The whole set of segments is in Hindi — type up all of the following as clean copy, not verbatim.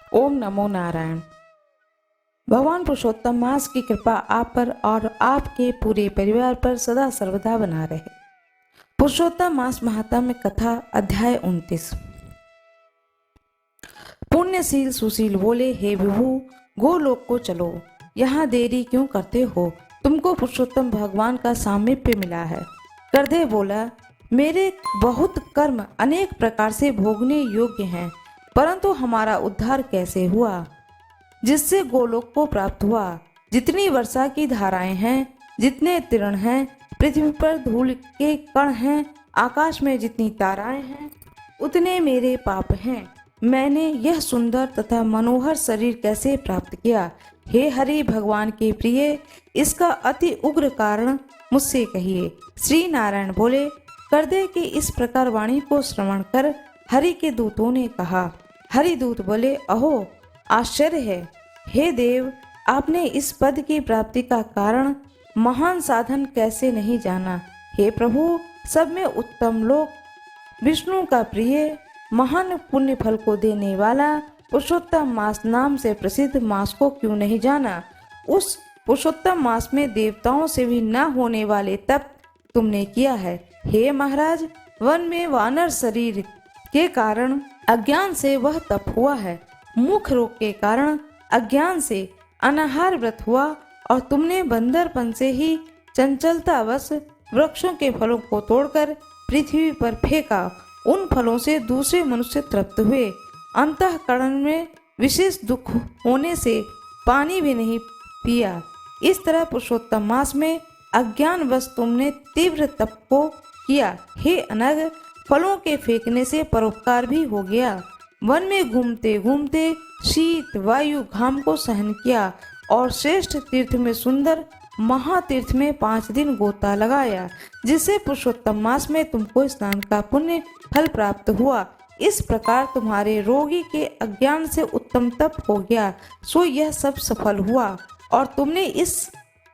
ओम नमो नारायण। भगवान पुरुषोत्तम मास की कृपा आप पर और आपके पूरे परिवार पर सदा सर्वदा बना रहे। पुरुषोत्तम मास महात्म्य कथा अध्याय 29। पुण्यशील सुशील बोले, हे विभु, गोलोक को चलो, यहाँ देरी क्यों करते हो? तुमको पुरुषोत्तम भगवान का सामीप्य मिला है। करदे बोला, मेरे बहुत कर्म अनेक प्रकार से भोगने योग्य हैं, परंतु हमारा उद्धार कैसे हुआ जिससे गोलोक को प्राप्त हुआ? जितनी वर्षा की धाराएं हैं, जितने तृण हैं, पृथ्वी पर धूल के कण हैं, आकाश में जितनी ताराएं हैं, उतने मेरे पाप हैं। मैंने यह सुंदर तथा मनोहर शरीर कैसे प्राप्त किया? हे हरि भगवान के प्रिय, इसका अति उग्र कारण मुझसे कहिए। श्री नारायण बोले, करदे की इस प्रकार वाणी को श्रवण कर हरि के दूतों ने कहा। हरिदूत बोले, अहो आश्चर्य है, हे देव, आपने इस पद की प्राप्ति का कारण महान साधन कैसे नहीं जाना? हे प्रभु, सब में उत्तम लोक, विष्णु का प्रिय, महान पुण्य फल को देने वाला पुरुषोत्तम मास नाम से प्रसिद्ध मास को क्यों नहीं जाना? उस पुरुषोत्तम मास में देवताओं से भी न होने वाले तप तुमने किया है। हे महाराज, वन में वानर शरीर के कारण अज्ञान से वह तप हुआ है। मुख रोग के कारण अज्ञान से अनाहार व्रत हुआ, और तुमने बंदरपन से ही चंचलतावश वृक्षों के फलों को तोड़कर पृथ्वी पर फेंका। उन फलों से दूसरे मनुष्य तृप्त हुए। अंतःकरण में विशेष दुख होने से पानी भी नहीं पिया। इस तरह पुरुषोत्तम मास में अज्ञानवश तुमने तीव्र तप को किया। हे अनग, फलों के फेंकने से परोपकार भी हो गया। वन में घूमते घूमते शीत वायु घाम को सहन किया, और श्रेष्ठ तीर्थ में सुंदर महातीर्थ में 5 दिन गोता लगाया, जिससे पुरुषोत्तम मास में तुमको स्नान का पुण्य फल प्राप्त हुआ। इस प्रकार तुम्हारे रोगी के अज्ञान से उत्तम तप हो गया, सो यह सब सफल हुआ, और तुमने इस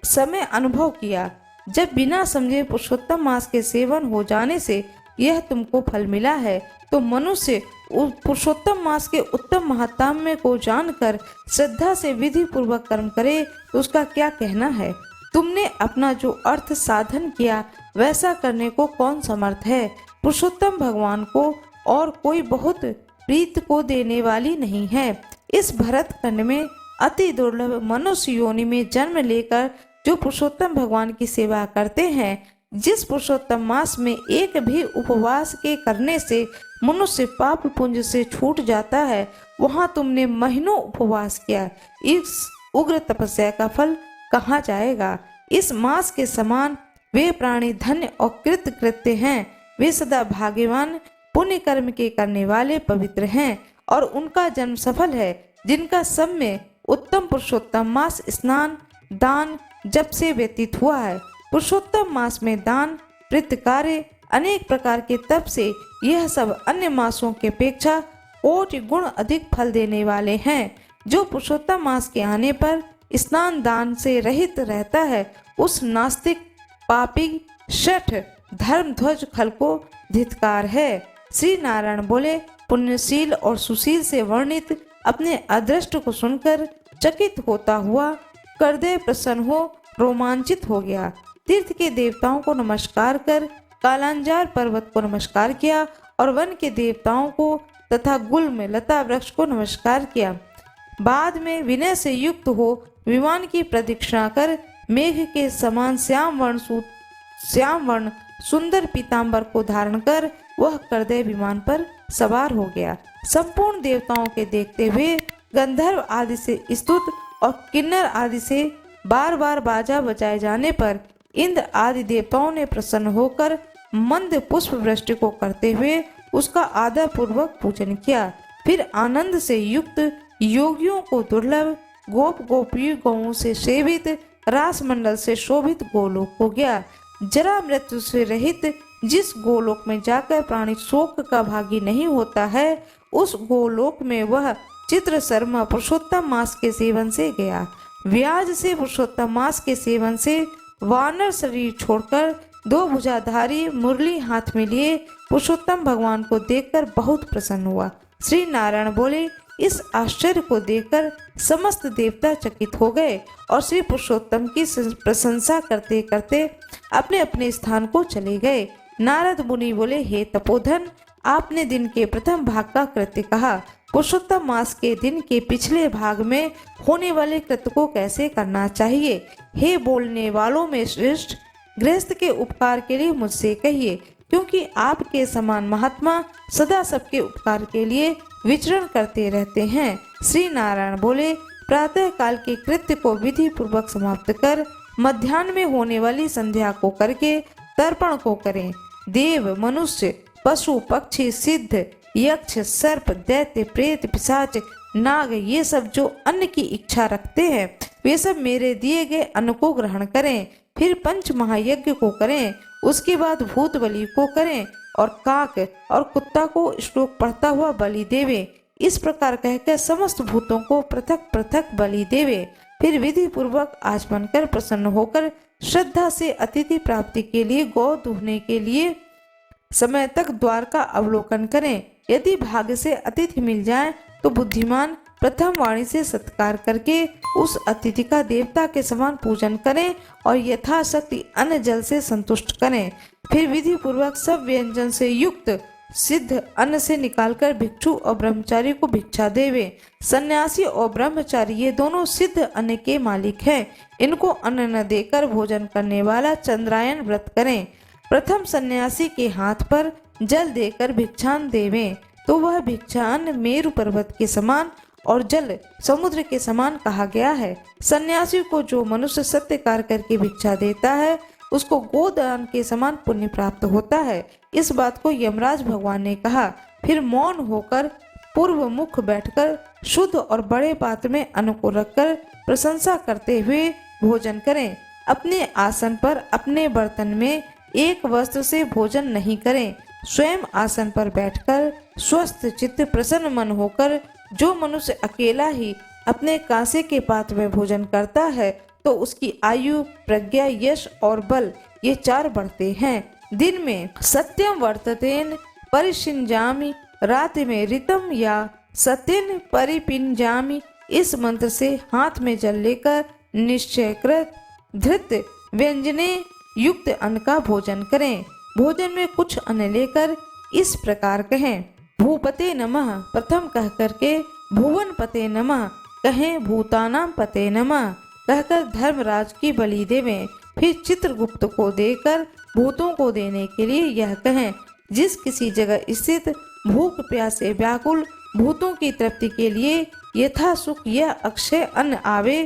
समय अनुभव किया जब बिना समझे पुरुषोत्तम मास के सेवन हो जाने से यह तुमको फल मिला है। तो मनुष्य पुरुषोत्तम मास के उत्तम महात्म्य को जानकर श्रद्धा से विधि पूर्वक कर्म करे तो उसका क्या कहना है? तुमने अपना जो अर्थ साधन किया वैसा करने को कौन समर्थ है? पुरुषोत्तम भगवान को और कोई बहुत प्रीत को देने वाली नहीं है। इस भरत खंड में अति दुर्लभ मनुष्य योनि में जन्म लेकर जो पुरुषोत्तम भगवान की सेवा करते हैं, जिस पुरुषोत्तम मास में एक भी उपवास के करने से मनुष्य पाप पुंज से छूट जाता है, वहां तुमने महीनों उपवास किया। इस उग्र तपस्या का फल कहाँ जाएगा? इस मास के समान वे प्राणी धन्य और कृतकृत्य हैं। वे सदा भाग्यवान, पुण्य कर्म के करने वाले पवित्र हैं, और उनका जन्म सफल है, जिनका सब में उत्तम पुरुषोत्तम मास स्नान दान जब से व्यतीत हुआ है। पुरुषोत्तम मास में दान कृतकार्य अनेक प्रकार के तप से यह सब अन्य मासों के अपेक्षा कोटि गुण अधिक फल देने वाले हैं। जो पुरुषोत्तम मास के आने पर स्नान दान से रहित रहता है, उस नास्तिक पापी शठ धर्म ध्वज खल को धिक्कार है। श्री नारायण बोले, पुण्यशील और सुशील से वर्णित अपने अदृष्ट को सुनकर चकित होता हुआ करदे प्रसन्न हो रोमांचित हो गया। तीर्थ के देवताओं को नमस्कार कर कालांजार पर्वत को नमस्कार किया, और वन के देवताओं को तथा गुल्म लता वृक्ष को नमस्कार किया। बाद में विनय से युक्त हो विमान की प्रदक्षिणा कर मेघ के समान श्याम वर्ण सुंदर पीताम्बर को धारण कर वह करदे विमान पर सवार हो गया। संपूर्ण देवताओं के देखते हुए गंधर्व आदि से स्तुत और किन्नर आदि से बार बार बाजा बजाए जाने पर इंद्र आदि देवताओं ने प्रसन्न होकर मंद पुष्प वृष्टि को करते हुए उसका आदर पूर्वक पूजन किया। फिर आनंद से युक्त योगियों को दुर्लभ गोप गोपी गौओं से सेवित रास मंडल से शोभित गोलोक हो गया। जरा मृत्यु से रहित जिस गोलोक में जाकर प्राणी शोक का भागी नहीं होता है, उस गोलोक में वह चित्र शर्मा पुरुषोत्तम मास के सेवन से गया। व्याज से पुरुषोत्तम मास के सेवन से वानर शरीर छोड़कर 2 भुजाधारी मुरली हाथ में लिए पुरुषोत्तम भगवान को देखकर बहुत प्रसन्न हुआ। श्री नारायण बोले, इस आश्चर्य को देखकर समस्त देवता चकित हो गए और श्री पुरुषोत्तम की प्रशंसा करते करते अपने अपने स्थान को चले गए। नारद मुनि बोले, हे तपोधन, आपने दिन के प्रथम भाग का कृत्य कहा। पुरुषोत्तम मास के दिन के पिछले भाग में होने वाले कृत्य को कैसे करना चाहिए? हे बोलने वालों में श्रेष्ठ, गृहस्थ के उपकार के लिए मुझसे कहिए, क्योंकि आपके समान महात्मा सदा सबके उपकार के लिए विचरण करते रहते हैं। श्री नारायण बोले, प्रातः काल के कृत्य को विधि पूर्वक समाप्त कर मध्याह्न में होने वाली संध्या को करके तर्पण को करें। देव, मनुष्य, पशु, पक्षी, सिद्ध, यक्ष, सर्प, दैत्य, प्रेत, पिशाच, नाग, ये सब जो अन्न की इच्छा रखते हैं वे सब मेरे दिए गए अन्न को ग्रहण करें। फिर पंच महायज्ञ को करें, उसके बाद भूत बलि को करें और काक और कुत्ता को श्लोक पढ़ता हुआ बलि देवे। इस प्रकार कहकर समस्त भूतों को पृथक पृथक बलि देवे। फिर विधि पूर्वक आचमन कर प्रसन्न होकर श्रद्धा से अतिथि प्राप्ति के लिए गौ दुहने के लिए समय तक द्वार का अवलोकन करें। यदि भाग्य से अतिथि मिल जाए तो बुद्धिमान प्रथम वाणी से सत्कार करके उस अतिथि का देवता के समान पूजन करें और यथाशक्ति अन्न जल से संतुष्ट करें। फिर विधि पूर्वक सब व्यंजन से युक्त सिद्ध अन्न से निकालकर भिक्षु और ब्रह्मचारी को भिक्षा देवे। सन्यासी और ब्रह्मचारी ये दोनों सिद्ध अन्न के मालिक हैं। इनको अन्न न देकर भोजन करने वाला चंद्रायन व्रत करें। प्रथम सन्यासी के हाथ पर जल देकर भिक्षान देवें तो वह भिक्षान मेरु पर्वत के समान और जल समुद्र के समान कहा गया है। सन्यासी को जो मनुष्य सत्यकार करके भिक्षा देता है उसको गोदान के समान पुण्य प्राप्त होता है। इस बात को यमराज भगवान ने कहा। फिर मौन होकर पूर्व मुख बैठकर शुद्ध और बड़े पात्र में अन्न को रखकर प्रशंसा करते हुए भोजन करें। अपने आसन पर अपने बर्तन में एक वस्त्र से भोजन नहीं करें। स्वयं आसन पर बैठकर स्वस्थ चित्त प्रसन्न मन होकर जो मनुष्य अकेला ही अपने कांसे के पात्र में भोजन करता है तो उसकी आयु, प्रज्ञा, यश और बल ये चार बढ़ते हैं। दिन में सत्यम वर्ततेन परिशिंजामि, रात में ऋतम या सत्यन परिपिंजामि। इस मंत्र से हाथ में जल लेकर निश्चयकृत धृत व्यंजने युक्त अन्न का भोजन करें। भोजन में कुछ अन्न लेकर इस प्रकार कहें, भूपते नमः प्रथम कह करके भुवन पते नमः कहें, भूतानाम पते नमः कहकर धर्मराज की बलि देवें। फिर चित्रगुप्त को देकर भूतों को देने के लिए यह कहें, जिस किसी जगह स्थित भूख प्यास से व्याकुल भूतों की तृप्ति के लिए यथा सुख यह अक्षय अन्न आवे,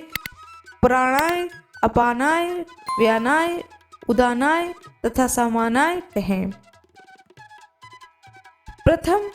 प्राणाय, अपानाय, व्यानाय, उदानाय तथा समानाय कहें। प्रथम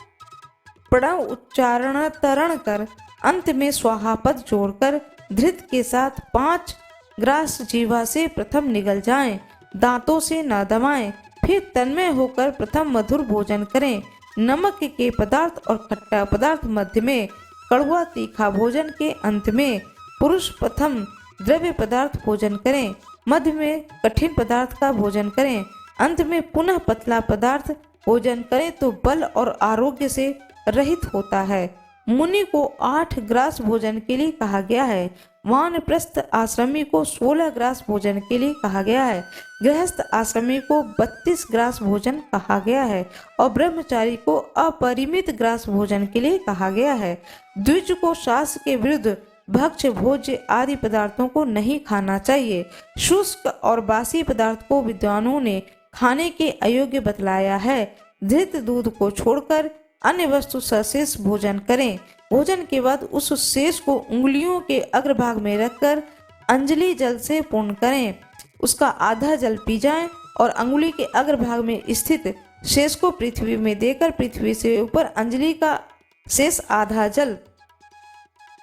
प्रणव उच्चारण तरण कर अंत में स्वाहा पद जोड़कर धृत के साथ 5 ग्रास जीवा से प्रथम निगल जाएं, दांतों से न दबाएं। फिर तन्मय होकर प्रथम मधुर भोजन करें। नमक के पदार्थ और खट्टा पदार्थ मध्य में, कड़वा तीखा भोजन के अंत में। पुरुष प्रथम द्रव्य पदार्थ भोजन करें, मध्य में कठिन पदार्थ का भोजन करें, अंत में पुनः पतला पदार्थ भोजन करें तो बल और आरोग्य से रहित होता है। मुनि को 8 ग्रास भोजन के लिए कहा गया है। वानप्रस्थ आश्रमी को 16 ग्रास भोजन के लिए कहा गया है। गृहस्थ आश्रमी को 32 ग्रास भोजन कहा गया है और ब्रह्मचारी को अपरिमित ग्रास भोजन के लिए कहा गया है। द्विज को शास्त्र के विरुद्ध भक्ष्य, भोज्य आदि पदार्थों को नहीं खाना चाहिए। शुष्क और बासी पदार्थ को विद्वानों ने खाने के अयोग्य बतलाया है। धृत दूध को छोड़कर अन्य वस्तु सशेष भोजन करें। भोजन के बाद उस शेष को उंगलियों के अग्रभाग में रखकर अंजलि जल से पूर्ण करें। उसका आधा जल पी जाएं और अंगुली के अग्रभाग में स्थित शेष को पृथ्वी में देकर पृथ्वी से ऊपर अंजलि का शेष आधा जल।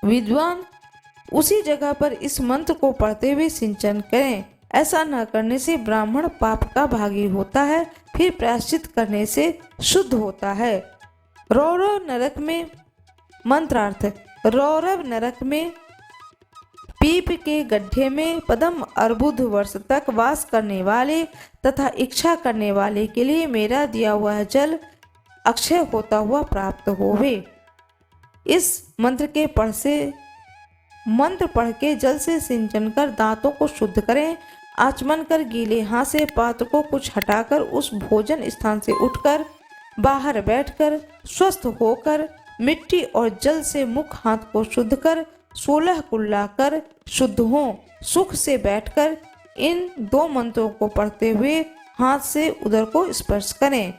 विद्वान उसी जगह पर इस मंत्र को पढ़ते हुए सिंचन करें। ऐसा न करने से ब्राह्मण पाप का भागी होता है, फिर प्रायश्चित करने से शुद्ध होता है। रौरव नरक में मंत्रार्थ, रौरव नरक में पीप के गड्ढे में पद्म अर्बुद वर्ष तक वास करने वाले तथा इच्छा करने वाले के लिए मेरा दिया हुआ जल अक्षय होता हुआ प्राप्त होवे। इस मंत्र पढ़ के जल से सिंचन कर दांतों को शुद्ध करें। आचमन कर गीले हाथ से पात्र को कुछ हटाकर उस भोजन स्थान से उठकर बाहर बैठकर स्वस्थ होकर मिट्टी और जल से मुख हाथ को शुद्ध कर 16 कुल्ला कर शुद्ध हो। सुख से बैठकर इन 2 मंत्रों को पढ़ते हुए हाथ से उदर को स्पर्श करें।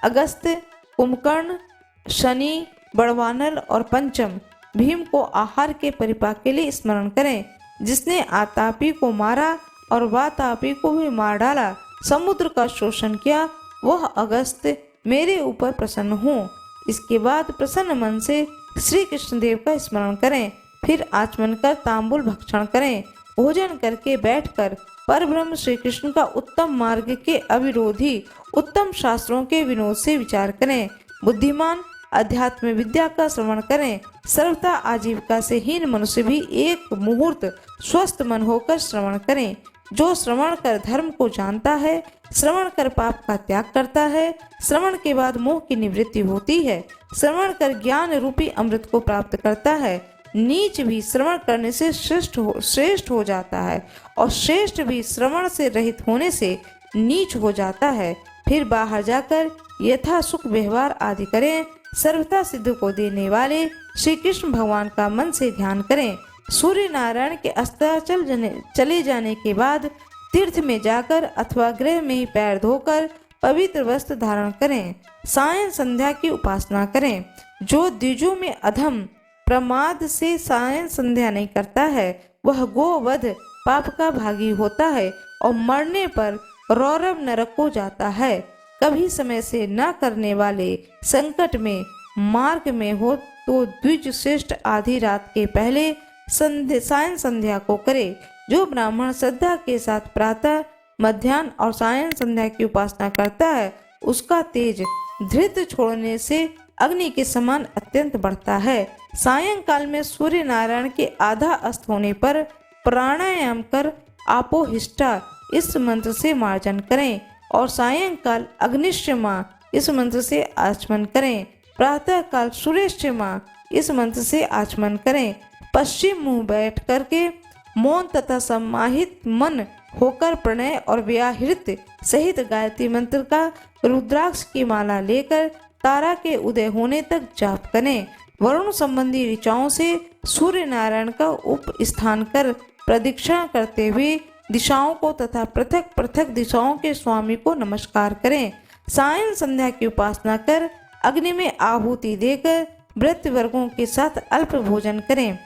अगस्त्य, कुंभकर्ण, शनि, बड़वानल और पंचम भीम को आहार के परिपाक के लिए स्मरण करें। जिसने आतापी को मारा और वातापी को भी मार डाला, समुद्र का शोषण किया, वह अगस्त्य मेरे ऊपर प्रसन्न हो। इसके बाद प्रसन्न मन से श्री कृष्णदेव का स्मरण करें। फिर आचमन कर तांबूल भक्षण करें। भोजन करके बैठकर परब्रह्म श्री कृष्ण का उत्तम मार्ग के अविरोधी उत्तम शास्त्रों के विनोद से विचार करें। बुद्धिमान अध्यात्म विद्या का श्रवण करें। सर्वथा आजीविका से हीन मनुष्य भी एक मुहूर्त स्वस्थ मन होकर श्रवण करें। जो श्रवण कर धर्म को जानता है, श्रवण कर पाप का त्याग करता है, श्रवण के बाद मोह की निवृत्ति होती है, श्रवण कर ज्ञान रूपी अमृत को प्राप्त करता है। नीच भी श्रवण करने से श्रेष्ठ हो जाता है और श्रेष्ठ भी श्रवण से रहित होने से नीच हो जाता है। फिर बाहर जाकर यथा सुख व्यवहार आदि करें। सर्वथा सिद्ध को देने वाले श्री कृष्ण भगवान का मन से ध्यान करें। सूर्य नारायण के अस्ताचल चले जाने के बाद तीर्थ में जाकर अथवा गृह में ही पैर धोकर पवित्र वस्त्र धारण करें। सायं संध्या की उपासना करें। जो द्विजों में अधम प्रमाद से सायं संध्या नहीं करता है, वह गोवध पाप का भागी होता है और मरने पर रौरव नरक को जाता है। कभी समय से न करने वाले संकट में मार्ग में हो तो द्विज श्रेष्ठ आधी रात के पहले सायं संध्या को करे। जो ब्राह्मण श्रद्धा के साथ प्रातः, मध्याह्न और सायं संध्या की उपासना करता है, उसका तेज धृत छोड़ने से अग्नि के समान अत्यंत बढ़ता है। सायंकाल में सूर्य नारायण के आधा अस्त होने पर प्राणायाम कर आपोहिष्ठा इस मंत्र से मार्जन करें और सायंकाल अग्निश्चमा इस मंत्र से आचमन करें। प्रातः काल सूर्यश्चमा इस मंत्र से आचमन करें। पश्चिम मुंह बैठ करके मौन तथा सम्माहित मन होकर प्रणय और व्याहृत सहित गायत्री मंत्र का रुद्राक्ष की माला लेकर तारा के उदय होने तक जाप करें। वरुण संबंधी ऋचाओं से सूर्य नारायण का उप स्थान कर प्रदक्षिणा करते हुए दिशाओं को तथा पृथक पृथक दिशाओं के स्वामी को नमस्कार करें। सायं संध्या की उपासना कर अग्नि में आहुति देकर व्रत वर्गों के साथ अल्प भोजन करें।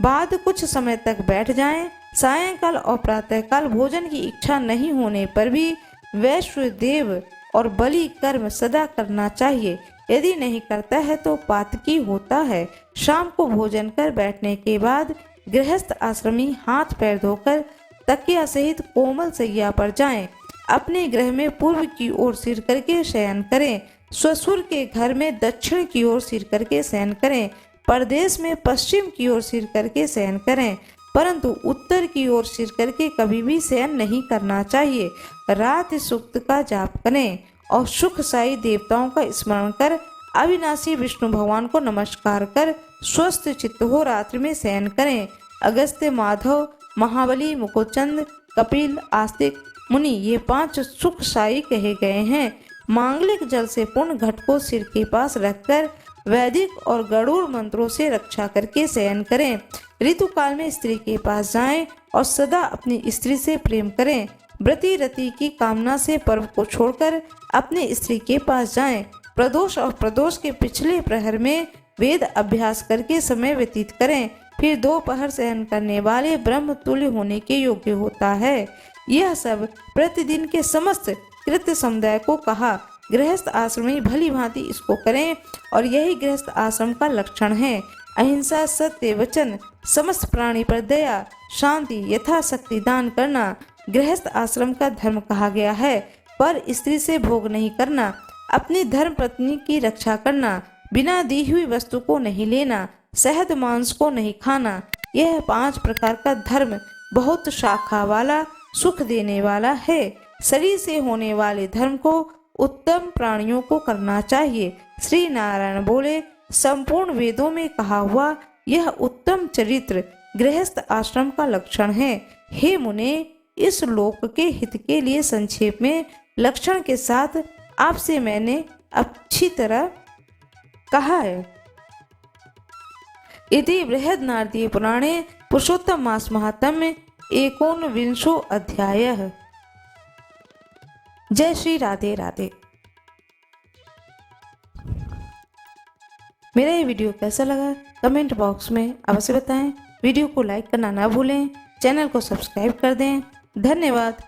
बाद कुछ समय तक बैठ जाएं। सायंकाल और प्रातःकाल भोजन की इच्छा नहीं होने पर भी वैश्व देव और बलि कर्म सदा करना चाहिए। यदि नहीं करता है तो पातकी होता है। शाम को भोजन कर बैठने के बाद गृहस्थ आश्रमी हाथ पैर धोकर तकिया सहित कोमल सैया पर जाएं। अपने गृह में पूर्व की ओर सिर करके शयन करें। ससुर के घर में दक्षिण की ओर सिर करके शयन करें। परदेश में पश्चिम की ओर सिर करके शयन करें, परंतु उत्तर की ओर सिर करके कभी भी शयन नहीं करना चाहिए। रात सूक्त का जाप करें और सुखसाई देवताओं का स्मरण कर अविनाशी विष्णु भगवान को नमस्कार कर स्वस्थ चित्त हो रात्रि में शयन करें। अगस्त्य, माधव, महाबली, मुकुचंद, कपिल, आस्तिक मुनि ये 5 सुखसाई कहे गए हैं। मांगलिक जल से पूर्ण घट को सिर के पास रखकर वैदिक और गरुड़ मंत्रों से रक्षा करके शयन करें। ऋतुकाल में स्त्री के पास जाएं और सदा अपनी स्त्री से प्रेम करें। व्रती रति की कामना से पर्व को छोड़कर अपने स्त्री के पास जाएं। प्रदोष और प्रदोष के पिछले प्रहर में वेद अभ्यास करके समय व्यतीत करें। फिर दोपहर शयन करने वाले ब्रह्म तुल्य होने के योग्य होता है। यह सब प्रतिदिन के समस्त कृत्य समुदाय को कहा। गृहस्थ आश्रमी भली भांति इसको करें और यही गृहस्थ आश्रम का लक्षण है। अहिंसा, सत्य वचन, समस्त प्राणी पर दया, शांति, यथाशक्ति दान करना गृहस्थ आश्रम का धर्म कहा गया है। पर स्त्री से भोग नहीं करना, अपनी धर्म पत्नी की रक्षा करना, बिना दी हुई वस्तु को नहीं लेना, शहद मांस को नहीं खाना, यह 5 प्रकार का धर्म बहुत शाखा वाला, सुख देने वाला है। शरीर से होने वाले धर्म को उत्तम प्राणियों को करना चाहिए। श्री नारायण बोले, संपूर्ण वेदों में कहा हुआ यह उत्तम चरित्र गृहस्थ आश्रम का लक्षण है। हे मुने, इस लोक के हित के लिए संक्षेप में लक्षण के साथ आपसे मैंने अच्छी तरह कहा है। इति बृहद नारदीय पुराणे पुरुषोत्तम मास महात्म्य एकोनविंशो अध्यायः। जय श्री राधे राधे। मेरा ये वीडियो कैसा लगा कमेंट बॉक्स में अवश्य बताएं। वीडियो को लाइक करना ना भूलें, चैनल को सब्सक्राइब कर दें। धन्यवाद।